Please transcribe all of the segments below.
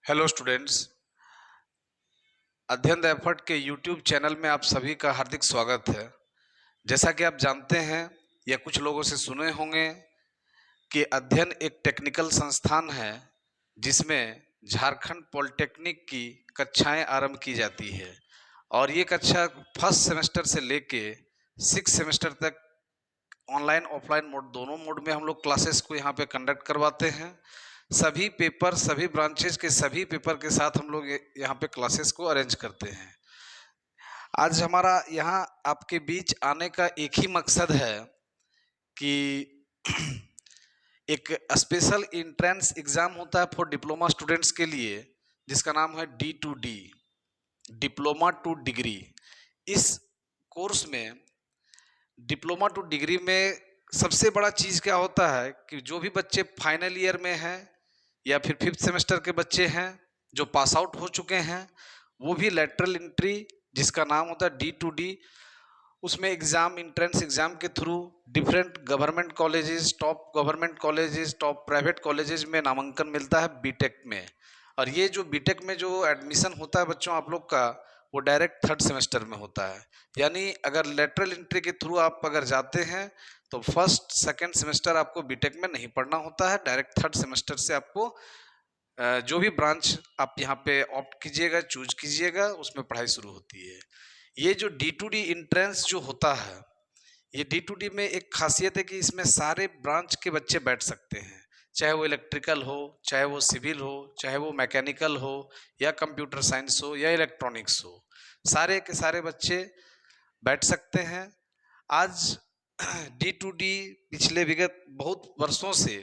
Hello students. अध्ययन the effort के YouTube channel में आप सभी का हार्दिक स्वागत है। जैसा कि आप जानते हैं या कुछ लोगों से सुने होंगे कि अध्ययन एक टेक्निकल संस्थान है जिसमें झारखंड पॉलिटेक्निक की कक्षाएं आरंभ की जाती है और ये कक्षा फर्स्ट सेमेस्टर से लेके 6 सेमेस्टर तक ऑनलाइन ऑफलाइन मोड दोनों मोड में हम लोग क्लासेस को यहाँ पे कंडक्ट करवाते हैं। सभी पेपर सभी ब्रांचेज के सभी पेपर के साथ हम लोग यहाँ पे क्लासेस को अरेंज करते हैं। आज हमारा यहाँ आपके बीच आने का एक ही मकसद है कि एक स्पेशल एंट्रेंस एग्जाम होता है फॉर डिप्लोमा स्टूडेंट्स के लिए जिसका नाम है D2D, डिप्लोमा टू डिग्री। इस कोर्स में डिप्लोमा टू डिग्री में सबसे बड़ा चीज़ क्या होता है कि जो भी बच्चे फाइनल ईयर में हैं या फिर 5th सेमेस्टर के बच्चे हैं जो पास आउट हो चुके हैं वो भी लेटरल एंट्री जिसका नाम होता है D2D, उसमें एग्ज़ाम इंट्रेंस एग्ज़ाम के through different government colleges, top government colleges, top private colleges में नामांकन मिलता है बीटेक में। और ये जो बीटेक में जो एडमिशन होता है बच्चों आप लोग का वो डायरेक्ट 3rd सेमेस्टर में होता है। यानी अगर लेटरल एंट्री के थ्रू आप अगर जाते हैं तो 1st 2nd सेमेस्टर आपको बीटेक में नहीं पढ़ना होता है, डायरेक्ट 3rd सेमेस्टर से आपको जो भी ब्रांच आप यहाँ पे ऑप्ट कीजिएगा, चूज कीजिएगा, उसमें पढ़ाई शुरू होती है। ये जो D2D इंट्रेंस जो होता है, ये D2D में एक खासियत है कि इसमें सारे ब्रांच के बच्चे बैठ सकते हैं, चाहे वो इलेक्ट्रिकल हो, चाहे वो सिविल हो, चाहे वो मैकेनिकल हो या कंप्यूटर साइंस हो या इलेक्ट्रॉनिक्स हो, सारे के सारे बच्चे बैठ सकते हैं। आज D2D पिछले विगत बहुत वर्षों से,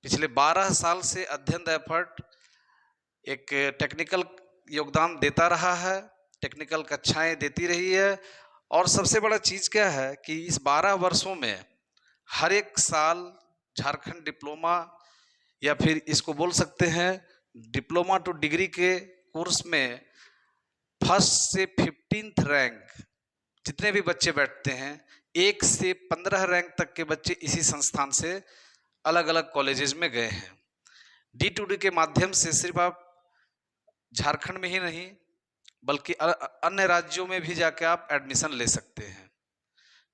पिछले 12 साल से अध्ययन द एफर्ट एक टेक्निकल योगदान देता रहा है, टेक्निकल कक्षाएं देती रही है। और सबसे बड़ा चीज़ क्या है कि इस 12 वर्षों में हर एक साल झारखंड डिप्लोमा या फिर इसको बोल सकते हैं डिप्लोमा टू डिग्री के कोर्स में 1st से 15th रैंक जितने भी बच्चे बैठते हैं 1 से 15 रैंक तक के बच्चे इसी संस्थान से अलग अलग कॉलेजेस में गए हैं। D2D के माध्यम से सिर्फ आप झारखंड में ही नहीं बल्कि अन्य राज्यों में भी जाके आप एडमिशन ले सकते हैं।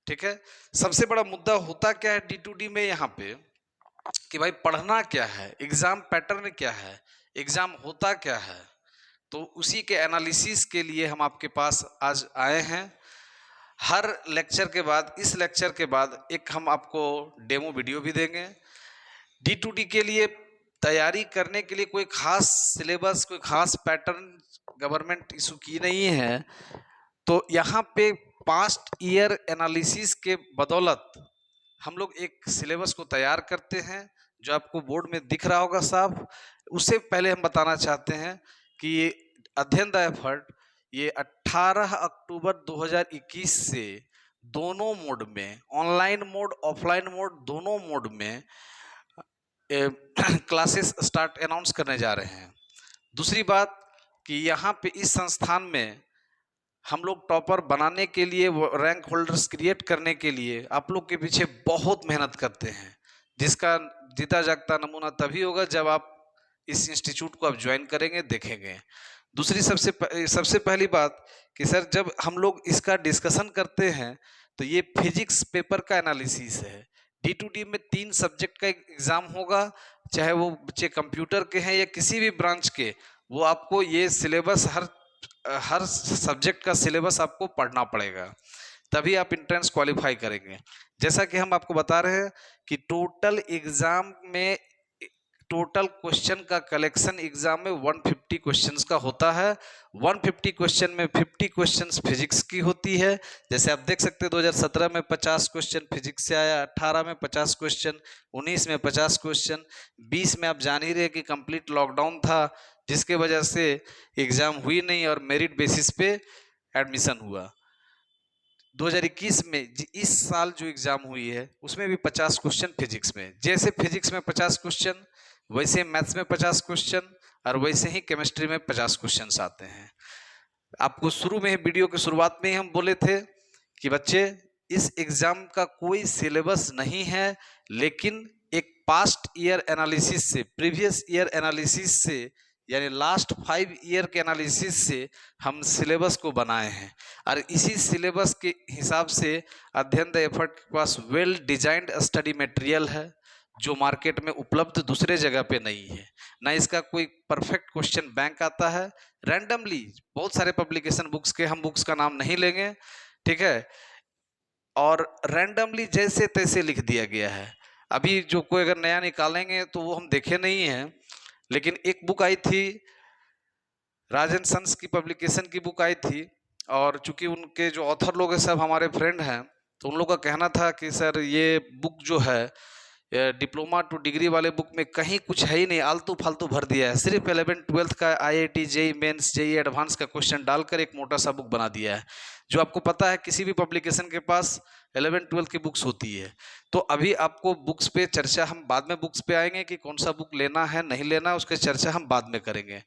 ठीक है, सबसे बड़ा मुद्दा होता क्या है D2D में यहाँ पे कि भाई पढ़ना क्या है, एग्जाम पैटर्न क्या है, एग्जाम होता क्या है, तो उसी के एनालिसिस के लिए हम आपके पास आज आए हैं। हर लेक्चर के बाद, इस लेक्चर के बाद एक हम आपको डेमो वीडियो भी देंगे। D2D के लिए तैयारी करने के लिए कोई खास सिलेबस, कोई खास पैटर्न गवर्नमेंट इशू की नहीं है, तो यहाँ पे पास्ट ईयर एनालिसिस के बदौलत हम लोग एक सिलेबस को तैयार करते हैं जो आपको बोर्ड में दिख रहा होगा साफ। उससे पहले हम बताना चाहते हैं कि ये अध्ययन द एफर्ट ये 18 अक्टूबर 2021 से दोनों मोड में, ऑनलाइन मोड ऑफलाइन मोड दोनों मोड में क्लासेस स्टार्ट अनाउंस करने जा रहे हैं। दूसरी बात कि यहाँ पे इस संस्थान में हम लोग टॉपर बनाने के लिए, रैंक होल्डर्स क्रिएट करने के लिए आप लोग के पीछे बहुत मेहनत करते हैं, जिसका जीता जागता नमूना तभी होगा जब आप इस इंस्टीट्यूट को आप ज्वाइन करेंगे, देखेंगे। दूसरी सबसे पहली बात कि सर जब हम लोग इसका डिस्कशन करते हैं तो ये फिजिक्स पेपर का एनालिसिस है। D2D में 3 सब्जेक्ट का एग्जाम होगा, चाहे वो बच्चे कंप्यूटर के हैं या किसी भी ब्रांच के, वो आपको ये सिलेबस हर सब्जेक्ट का सिलेबस आपको पढ़ना पड़ेगा, तभी आप एंट्रेंस क्वालिफाई करेंगे। जैसा कि हम आपको बता रहे हैं कि टोटल एग्जाम में, टोटल क्वेश्चन का कलेक्शन एग्जाम में 150 क्वेश्चंस का होता है। 150 क्वेश्चन में 50 क्वेश्चंस फिजिक्स की होती है। जैसे आप देख सकते हैं 2017 में 50 क्वेश्चन फिजिक्स से आया, 18 में 50 क्वेश्चन, 19 में 50 क्वेश्चन, 20 में आप जान ही रहे कि कंप्लीट लॉकडाउन था जिसके वजह से एग्जाम हुई नहीं और मेरिट बेसिस पे एडमिशन हुआ। 2021 में इस साल जो एग्जाम हुई है उसमें भी 50 क्वेश्चन फिजिक्स में, जैसे फिजिक्स में 50 क्वेश्चन वैसे मैथ्स में 50 क्वेश्चन और वैसे ही केमिस्ट्री में 50 क्वेश्चन आते हैं। आपको शुरू में ही, वीडियो की शुरुआत में ही हम बोले थे कि बच्चे इस एग्जाम का कोई सिलेबस नहीं है, लेकिन एक पास्ट ईयर एनालिसिस से, प्रीवियस ईयर एनालिसिस से यानी लास्ट 5 ईयर के एनालिसिस से हम सिलेबस को बनाए हैं और इसी सिलेबस के हिसाब से अध्ययन द एफर्ट के पास वेल डिजाइंड स्टडी मटेरियल है जो मार्केट में उपलब्ध दूसरे जगह पे नहीं है। ना इसका कोई परफेक्ट क्वेश्चन बैंक आता है, रैंडमली बहुत सारे पब्लिकेशन बुक्स के, हम बुक्स का नाम नहीं लेंगे, ठीक है, और रैंडमली जैसे तैसे लिख दिया गया है। अभी जो कोई अगर नया निकालेंगे तो वो हम देखे नहीं हैं, लेकिन एक बुक आई थी, राजन सन्स की पब्लिकेशन की बुक आई थी, और चूंकि उनके जो ऑथर लोग हैं सब हमारे फ्रेंड हैं, तो उन लोग का कहना था कि सर ये बुक जो है डिप्लोमा टू डिग्री वाले बुक में कहीं कुछ है ही नहीं, आलतू फालतू भर दिया है, सिर्फ 11th-12th का IIT JEE Mains JEE advance का क्वेश्चन डालकर एक मोटा सा बुक बना दिया है। जो आपको पता है किसी भी पब्लिकेशन के पास 11th-12th की बुक्स होती है। तो अभी आपको बुक्स पे चर्चा, हम बाद में बुक्स पे आएंगे कि कौन सा बुक लेना है नहीं लेना है, उसकी चर्चा हम बाद में करेंगे।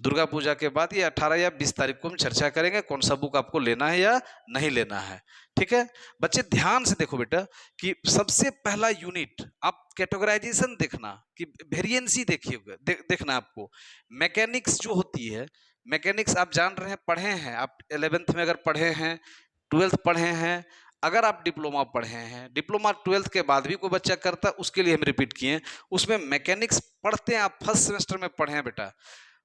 दुर्गा पूजा के बाद ये 18 या 20 तारीख को हम चर्चा करेंगे कौन सा बुक आपको लेना है या नहीं लेना है, ठीक है। बच्चे ध्यान से देखो बेटा कि सबसे पहला यूनिट आप कैटेगराइजेशन देखना कि वेरिएंसी देखिएगा, देखना आपको मैकेनिक्स जो होती है, मैकेनिक्स आप जान रहे हैं, पढ़े हैं आप 11th में, अगर पढ़े हैं 12th पढ़े हैं, अगर आप डिप्लोमा पढ़े हैं, डिप्लोमा 12th के बाद भी कोई बच्चा करता उसके लिए हम रिपीट किए, उसमें मैकेनिक्स पढ़ते हैं आप, फर्स्ट सेमेस्टर में पढ़े हैं बेटा,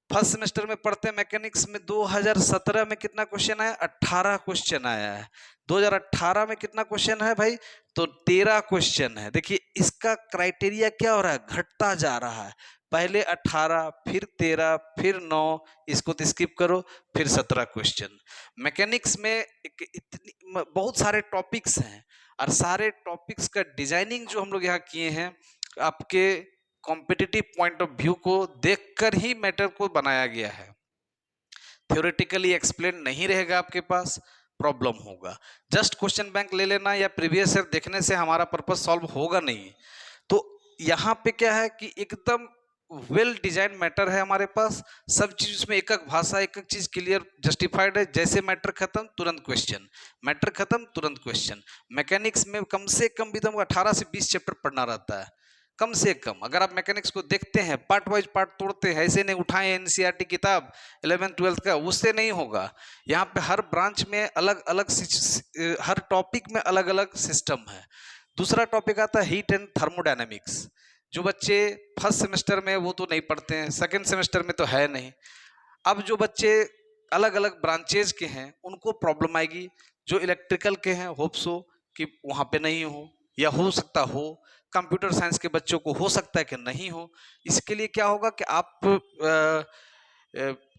फर्स्ट सेमेस्टर में पढ़ते हैं मैकेनिक्स में 2017 में कितना क्वेश्चन आया, 18 क्वेश्चन आया है। 2018 में कितना क्वेश्चन है भाई, तो 13 क्वेश्चन है। देखिए इसका क्राइटेरिया क्या हो रहा है, घटता जा रहा है, पहले 18 फिर 13 फिर 9, इसको तो स्किप करो, फिर 17 क्वेश्चन। मैकेनिक्स में बहुत सारे टॉपिक्स हैं और सारे टॉपिक्स का डिजाइनिंग जो हम लोग यहाँ किए हैं आपके कॉम्पिटिटिव पॉइंट ऑफ व्यू को देखकर ही मैटर को बनाया गया है। थ्योरेटिकली एक्सप्लेन नहीं रहेगा आपके पास, प्रॉब्लम होगा। जस्ट क्वेश्चन बैंक ले लेना या प्रीवियस ईयर देखने से हमारा पर्पस सॉल्व होगा नहीं। तो यहाँ पे क्या है कि एकदम वेल डिजाइन मैटर है हमारे पास, सब चीज उसमें एक एक भाषा, एक एक चीज क्लियर जस्टिफाइड है, जैसे मैटर खत्म तुरंत क्वेश्चन, मैटर खत्म तुरंत क्वेश्चन। मैकेनिक्स में कम से कम भी 18 से 20 चैप्टर पढ़ना रहता है, कम से कम। अगर आप मैकेनिक्स को देखते हैं पार्ट वाइज पार्ट तोड़ते हैं, ऐसे नहीं उठाएं एनसीईआरटी किताब 11th-12th का, उससे नहीं होगा। यहाँ पे हर ब्रांच में अलग अलग, हर टॉपिक में अलग अलग सिस्टम है। दूसरा टॉपिक आता है हीट एंड थर्मोडायनेमिक्स, जो बच्चे फर्स्ट सेमेस्टर में वो तो नहीं पढ़ते हैं, सेकेंड सेमेस्टर में तो है नहीं। अब जो बच्चे अलग अलग ब्रांचेज के हैं उनको प्रॉब्लम आएगी, जो इलेक्ट्रिकल के हैं होप सो कि वहाँ पे नहीं हो, या हो सकता हो, कंप्यूटर साइंस के बच्चों को हो सकता है कि नहीं हो। इसके लिए क्या होगा कि आप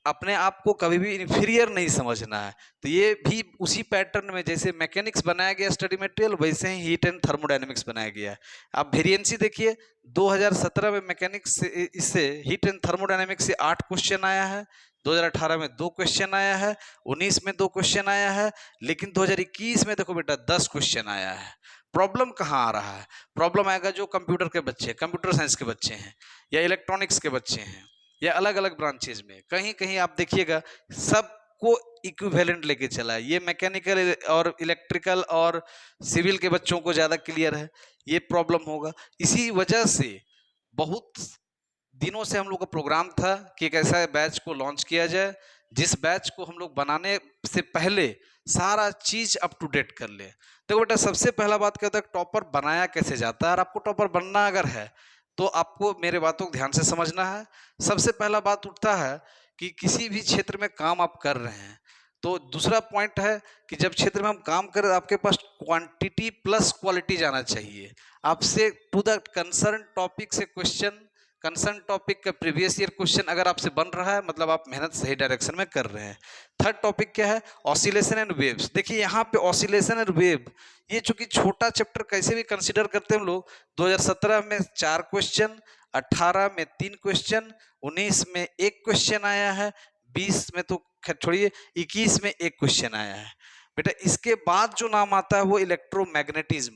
अपने आप को कभी भी इन्फीरियर नहीं समझना है। तो ये भी उसी पैटर्न में जैसे मैकेनिक्स बनाया गया स्टडी मटेरियल, वैसे ही हीट एंड थर्मोडायनेमिक्स बनाया गया है। आप वेरिएंसी देखिए, 2017 में मैकेनिक्स से, इससे हीट एंड थर्मोडायनेमिक्स से 8 क्वेश्चन आया है, 2018 में 2 क्वेश्चन आया है, 19 में 2 क्वेश्चन आया है, लेकिन 2021 में देखो बेटा 10 क्वेश्चन आया है। प्रॉब्लम कहाँ आ रहा है, प्रॉब्लम आएगा जो कंप्यूटर के बच्चे, कंप्यूटर साइंस के बच्चे हैं, या इलेक्ट्रॉनिक्स के बच्चे हैं, या अलग अलग ब्रांचेज में। कहीं कहीं आप देखिएगा सबको इक्विवेलेंट लेके चला है, ये मैकेनिकल और इलेक्ट्रिकल और सिविल के बच्चों को ज्यादा क्लियर है, ये प्रॉब्लम होगा। इसी वजह से बहुत दिनों से हम लोग का प्रोग्राम था कि एक ऐसा बैच को लॉन्च किया जाए जिस बैच को हम लोग बनाने से पहले सारा चीज अप टू डेट कर ले। देखो बेटा सबसे पहला बात क्या होता है, टॉपर बनाया कैसे जाता है, और आपको टॉपर बनना अगर है तो आपको मेरे बातों को ध्यान से समझना है। सबसे पहला बात उठता है कि किसी भी क्षेत्र में काम आप कर रहे हैं, तो दूसरा पॉइंट है कि जब क्षेत्र में हम काम कर रहे हैं आपके पास क्वांटिटी प्लस क्वालिटी जाना चाहिए। आपसे टू द कंसर्न टॉपिक से क्वेश्चन, कंसर्न टॉपिक का प्रीवियस ईयर क्वेश्चन अगर आपसे बन रहा है, मतलब आप मेहनत सही डायरेक्शन में कर रहे हैं। थर्ड टॉपिक क्या है, ऑसिलेशन एंड वेव्स। देखिए यहाँ पे ऑसिलेशन एंड वेव, ये चूंकि छोटा चैप्टर कैसे भी कंसीडर करते हैं हम लोग, 2017 में 4 क्वेश्चन, 18 में 3 क्वेश्चन, 19 में 1 क्वेश्चन आया है, 20 में तो छोड़िए, 21 में 1 क्वेश्चन आया है। बेटा इसके बाद जो नाम आता है वो इलेक्ट्रोमैग्नेटिज्म,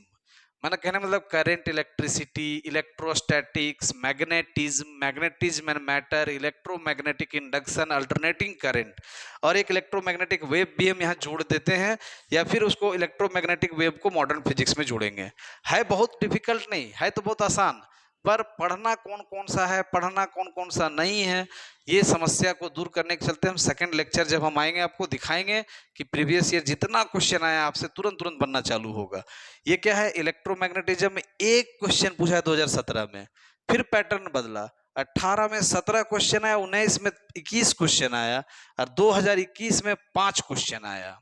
मैंने कहने मतलब current, electricity, electrostatics, magnetism, magnetism and matter, electromagnetic induction, alternating current, और एक इलेक्ट्रोमैग्नेटिक वेव भी हम यहाँ जोड़ देते हैं, या फिर उसको इलेक्ट्रोमैग्नेटिक वेव को मॉडर्न फिजिक्स में जोड़ेंगे। है बहुत डिफिकल्ट नहीं है, तो बहुत आसान, पर पढ़ना कौन कौन सा है, पढ़ना कौन कौन सा नहीं है, ये समस्या को दूर करने के चलते हम सेकंड लेक्चर जब हम आएंगे आपको दिखाएंगे कि प्रीवियस ईयर जितना क्वेश्चन आया आपसे तुरंत तुरंत बनना चालू होगा। ये क्या है, इलेक्ट्रोमैग्नेटिज्म में एक क्वेश्चन पूछा है 2017 में, फिर पैटर्न बदला, 18 में 17 क्वेश्चन आया, 19 में 21 क्वेश्चन आया और 2021 में 5 क्वेश्चन आया।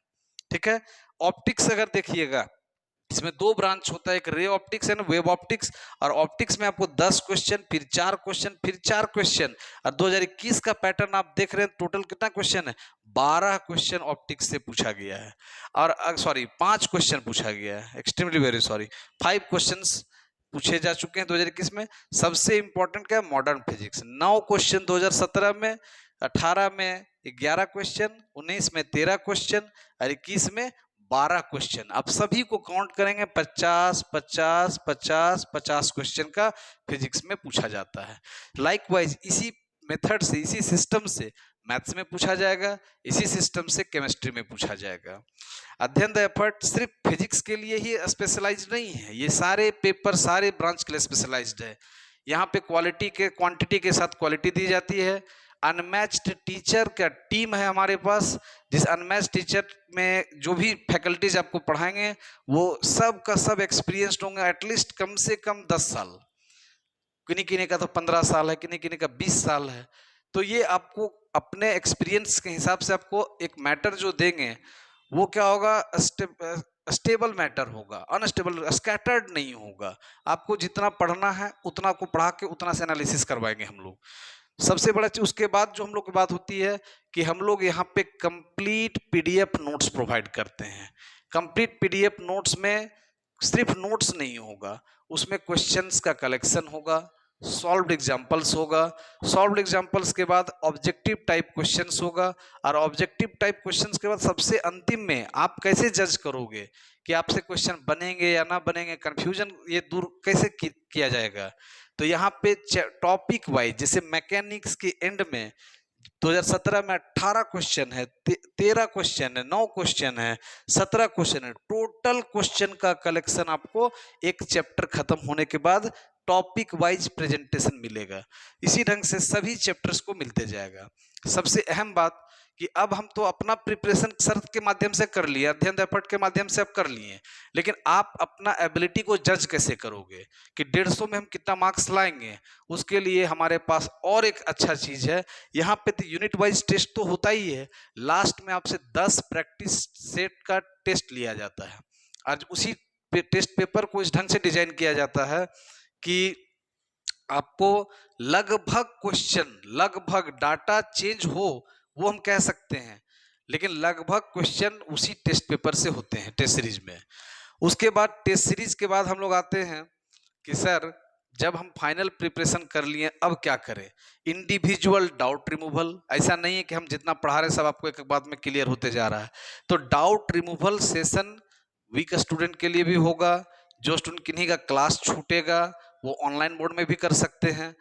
ठीक है। ऑप्टिक्स अगर देखिएगा, इसमें दो ब्रांच होता है, एक ray optics and wave optics, और ऑप्टिक्स में आपको 10 क्वेश्चन, फिर 4 क्वेश्चन, फिर 4 क्वेश्चन, और 2021 का पैटर्न आप देख रहे हैं, टोटल कितना क्वेश्चन है, 12 क्वेश्चन ऑप्टिक्स से पूछा गया है, और सॉरी 5 क्वेश्चन पूछा गया है, एक्सट्रीमली वेरी सॉरी, 5 क्वेश्चंस पूछे जा चुके हैं 2021 में। सबसे इंपॉर्टेंट क्या है, मॉडर्न फिजिक्स, 9 क्वेश्चन 2017 में, 18 में 11 क्वेश्चन, 19 में 13 क्वेश्चन और 21 में 12 क्वेश्चन। अब सभी को काउंट करेंगे 50 50 50 50 क्वेश्चन का फिजिक्स में पूछा जाता है। लाइकवाइज इसी मेथड से, इसी सिस्टम से मैथ्स में पूछा जाएगा, इसी सिस्टम से केमिस्ट्री में पूछा जाएगा। अध्ययन द एफर्ट सिर्फ फिजिक्स के लिए ही स्पेशलाइज्ड नहीं है, ये सारे पेपर सारे ब्रांच के लिए स्पेशलाइज्ड है। यहाँ पे क्वालिटी के क्वांटिटी के साथ क्वालिटी दी जाती है। अनमैच्ड टीचर का टीम है हमारे पास, जिस अनमैच्ड टीचर में जो भी फैकल्टीज आपको पढ़ाएंगे वो सब का सब एक्सपीरियंस्ड होंगे, एटलीस्ट कम से कम 10 साल, किन्हीं किन्हीं का तो 15 साल है, किन्हीं किन्हीं का 20 साल है। तो ये आपको अपने एक्सपीरियंस के हिसाब से आपको एक मैटर जो देंगे वो क्या होगा, स्टेबल मैटर होगा, अनस्टेबल स्कैटर्ड नहीं होगा। आपको जितना पढ़ना है उतना को पढ़ा के उतना से एनालिसिस करवाएंगे हम लोग। सबसे बड़ा चीज उसके बाद जो हम लोग की बात होती है कि हम लोग यहाँ पे कंप्लीट पीडीएफ नोट्स प्रोवाइड करते हैं। कंप्लीट पीडीएफ नोट्स में सिर्फ नोट्स नहीं होगा, उसमें क्वेश्चंस का कलेक्शन होगा, सॉल्व्ड एग्जांपल्स होगा, सॉल्व्ड एग्जांपल्स के बाद ऑब्जेक्टिव टाइप क्वेश्चंस होगा, और ऑब्जेक्टिव टाइप क्वेश्चंस के बाद सबसे अंतिम में आप कैसे जज करोगे कि आपसे क्वेश्चन बनेंगे या ना बनेंगे, कंफ्यूजन ये दूर कैसे किया जाएगा। तो यहाँ पे टॉपिक वाइज, जैसे मैकेनिक्स के एंड में 2017 में 18 क्वेश्चन है, 13 क्वेश्चन है, 9 क्वेश्चन है, 17 क्वेश्चन है, टोटल क्वेश्चन का कलेक्शन आपको एक चैप्टर खत्म होने के बाद टॉपिक वाइज प्रेजेंटेशन मिलेगा। इसी ढंग से सभी चैप्टर्स को मिलते जाएगा। सबसे अहम बात कि अब हम तो अपना प्रिपरेशन सर के माध्यम से कर लिए, अध्ययन एफर्ट के माध्यम से अब कर लिए, लेकिन आप अपना एबिलिटी को जज कैसे करोगे कि 150 में हम कितना मार्क्स लाएंगे। उसके लिए हमारे पास और एक अच्छा चीज है, यहाँ पे तो यूनिट वाइज टेस्ट तो होता ही है, लास्ट में आपसे 10 प्रैक्टिस सेट का टेस्ट लिया जाता है। आज उसी टेस्ट पेपर को इस ढंग से डिजाइन किया जाता है कि आपको लगभग क्वेश्चन, लगभग डाटा चेंज हो वो हम कह सकते हैं, लेकिन लगभग क्वेश्चन उसी टेस्ट पेपर से होते हैं टेस्ट सीरीज में। उसके बाद टेस्ट सीरीज के बाद हम लोग आते हैं कि सर जब हम फाइनल प्रिपरेशन कर लिए अब क्या करें। इंडिविजुअल डाउट रिमूवल, ऐसा नहीं है कि हम जितना पढ़ा रहे सब आपको एक बात में क्लियर होते जा रहा है। तो doubt removal session weak student के लिए भी होगा, जो स्टूडेंट किन्हीं का क्लास छूटेगा वो ऑनलाइन मोड में भी कर सकते हैं।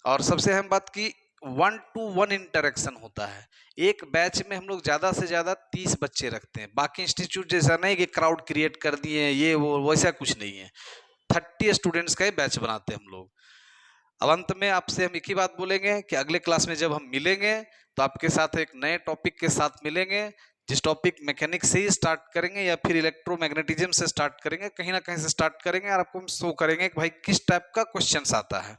और सबसे अहम बात की 1-to-1 इंटरेक्शन होता है, एक बैच में हम लोग ज्यादा से ज्यादा 30 बच्चे रखते हैं। बाकी इंस्टीट्यूट जैसा नहीं कि क्राउड क्रिएट कर दिए ये वो, वैसा कुछ नहीं है। 30 स्टूडेंट्स का ही बैच बनाते हैं हम लोग। अब अंत में आपसे हम एक ही बात बोलेंगे कि अगले क्लास में जब हम मिलेंगे तो आपके साथ एक नए टॉपिक के साथ मिलेंगे, जिस टॉपिक मैकेनिक्स से ही स्टार्ट करेंगे या फिर इलेक्ट्रोमैग्नेटिज्म से स्टार्ट करेंगे, कहीं ना कहीं से स्टार्ट करेंगे, और आपको हम शो करेंगे कि भाई किस टाइप का क्वेश्चंस आता है।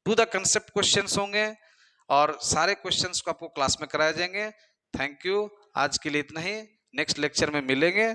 टू द कंसेप्ट क्वेश्चंस होंगे और सारे क्वेश्चंस को आपको क्लास में कराए जाएंगे। थैंक यू, आज के लिए इतना ही, नेक्स्ट लेक्चर में मिलेंगे।